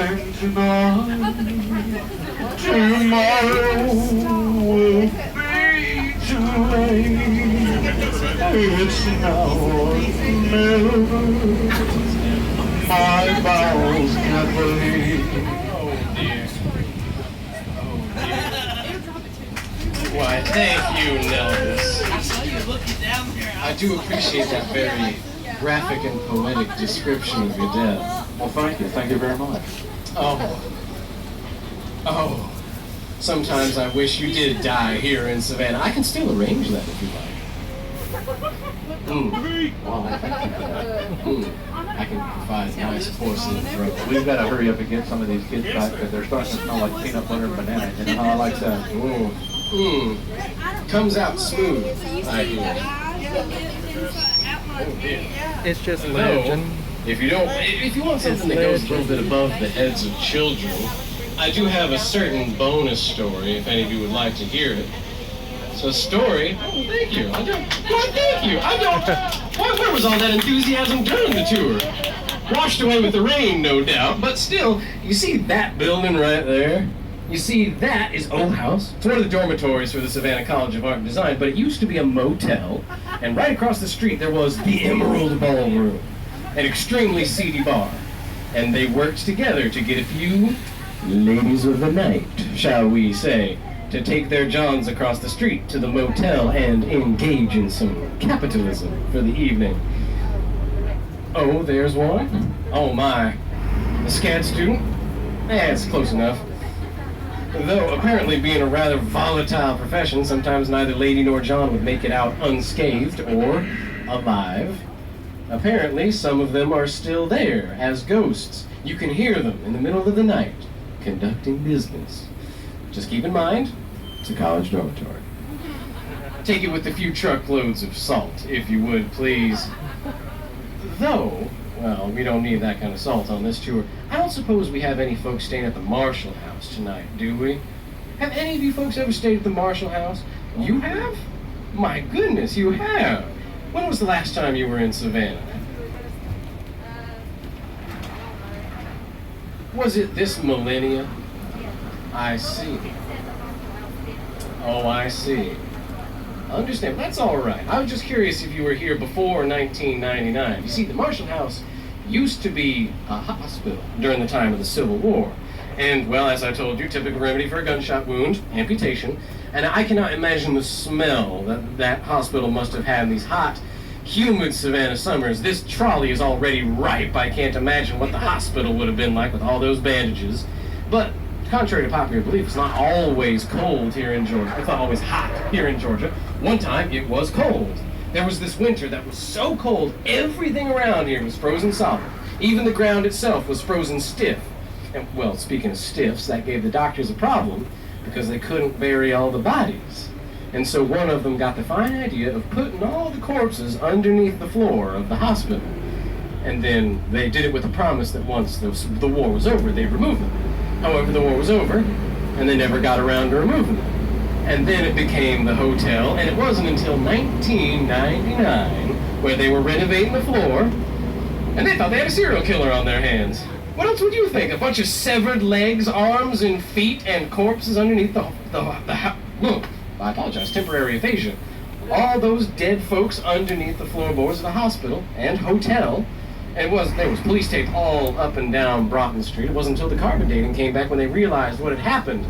darling, tonight, tomorrow will be too late. It's now or never. My vows can't wait. Oh dear. Why, thank you, Nelvis. I saw you looking down there. I do appreciate that very graphic and poetic description of your death. Well, thank you very much. Oh. Sometimes I wish you did die here in Savannah. I can still arrange that if you like. Well, thank you for that. I can provide nice porcelain throat. We've got to hurry up and get some of these kids back because they're starting to smell like peanut butter and banana. You know how I like that? Comes out smooth, I hear. It's just legend. If you want something that goes a little bit above the heads of children, I do have a certain bonus story if any of you would like to hear it. So story. Oh, thank you. Where was all that enthusiasm during the tour? Washed away with the rain, no doubt. But still, you see that building right there? You see, that is Old House. It's one of the dormitories for the Savannah College of Art and Design, but it used to be a motel. And right across the street, there was the Emerald Ballroom, an extremely seedy bar. And they worked together to get a few ladies of the night, shall we say, to take their johns across the street to the motel and engage in some capitalism for the evening. Oh, there's one. Oh my. The SCAD student? It's close enough. Though apparently being a rather volatile profession, sometimes neither Lady nor John would make it out unscathed or alive. Apparently some of them are still there as ghosts. You can hear them in the middle of the night, conducting business. Just keep in mind, it's a college dormitory. Take it with a few truckloads of salt, if you would, please. Though, well, we don't need that kind of salt on this tour. I don't suppose we have any folks staying at the Marshall House tonight, do we? Have any of you folks ever stayed at the Marshall House? You have? My goodness, you have! When was the last time you were in Savannah? Was it this millennia? I see. Oh, I see. I understand. That's all right. I was just curious if you were here before 1999. You see, the Marshall House used to be a hospital during the time of the Civil War. And, well, as I told you, typical remedy for a gunshot wound, amputation. And I cannot imagine the smell that that hospital must have had in these hot, humid Savannah summers. This trolley is already ripe. I can't imagine what the hospital would have been like with all those bandages. But contrary to popular belief, it's not always cold here in Georgia. It's not always hot here in Georgia. One time, it was cold. There was this winter that was so cold, everything around here was frozen solid. Even the ground itself was frozen stiff. And, well, speaking of stiffs, that gave the doctors a problem because they couldn't bury all the bodies. And so one of them got the fine idea of putting all the corpses underneath the floor of the hospital. And then they did it with a promise that once the war was over, they'd remove them. However, the war was over, and they never got around to removing them. And then it became the hotel, and it wasn't until 1999 where they were renovating the floor, and they thought they had a serial killer on their hands. What else would you think? A bunch of severed legs, arms, and feet, and corpses underneath the I apologize, temporary aphasia. All those dead folks underneath the floorboards of the hospital and hotel. And there was police tape all up and down Broughton Street. It wasn't until the carbon dating came back when they realized what had happened.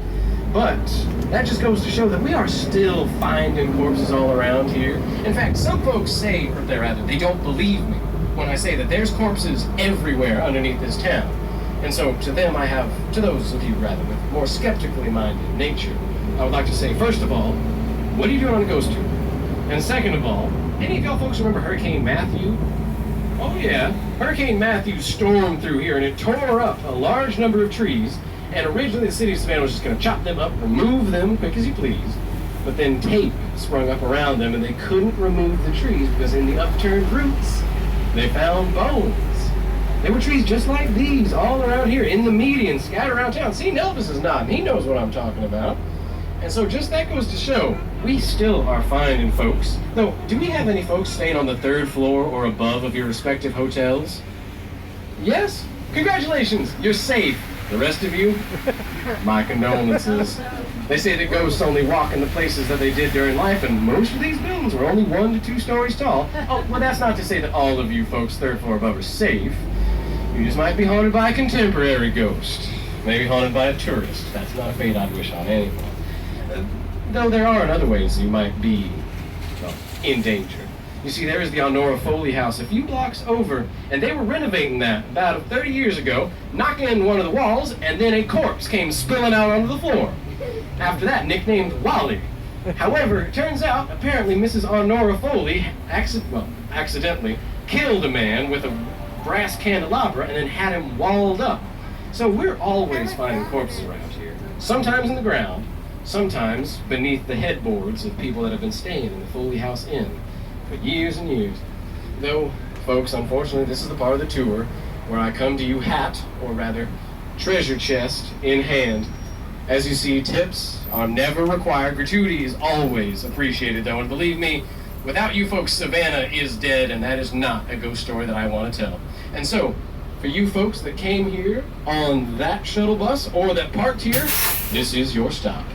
But that just goes to show that we are still finding corpses all around here. In fact, some folks say, or rather, they don't believe me when I say that there's corpses everywhere underneath this town. And so to those of you rather with more skeptically minded nature, I would like to say, first of all, what are you doing on a ghost tour? And second of all, any of y'all folks remember Hurricane Matthew? Oh yeah, Hurricane Matthew stormed through here and it tore up a large number of trees, and originally the city of Savannah was just going to chop them up, remove them quick as you please, but then tape sprung up around them and they couldn't remove the trees because in the upturned roots they found bones. There were trees just like these all around here in the median, scattered around town. See, Elvis is nodding, he knows what I'm talking about. And so just that goes to show, we still are finding folks. Though, do we have any folks staying on the third floor or above of your respective hotels? Yes? Congratulations, you're safe. The rest of you, my condolences. They say that ghosts only walk in the places that they did during life, and most of these buildings were only 1 to 2 stories tall. Oh, well, that's not to say that all of you folks 3rd floor above are safe. You just might be haunted by a contemporary ghost. Maybe haunted by a tourist. That's not a fate I'd wish on anyone. Though there are in other ways you might be, well, in danger. You see, there is the Honora Foley house a few blocks over, and they were renovating that about 30 years ago, knocking in one of the walls, and then a corpse came spilling out onto the floor. After that, nicknamed Wally. However, it turns out, apparently Mrs. Honora Foley accidentally killed a man with a brass candelabra and then had him walled up. So we're always finding corpses around here. Sometimes in the ground, sometimes beneath the headboards of people that have been staying in the Foley House Inn for years and years. Though, folks, unfortunately, this is the part of the tour where I come to you hat, or rather, treasure chest in hand. As you see, tips are never required. Gratuity is always appreciated, though, and believe me, without you folks, Savannah is dead, and that is not a ghost story that I want to tell. And so, for you folks that came here on that shuttle bus or that parked here, this is your stop.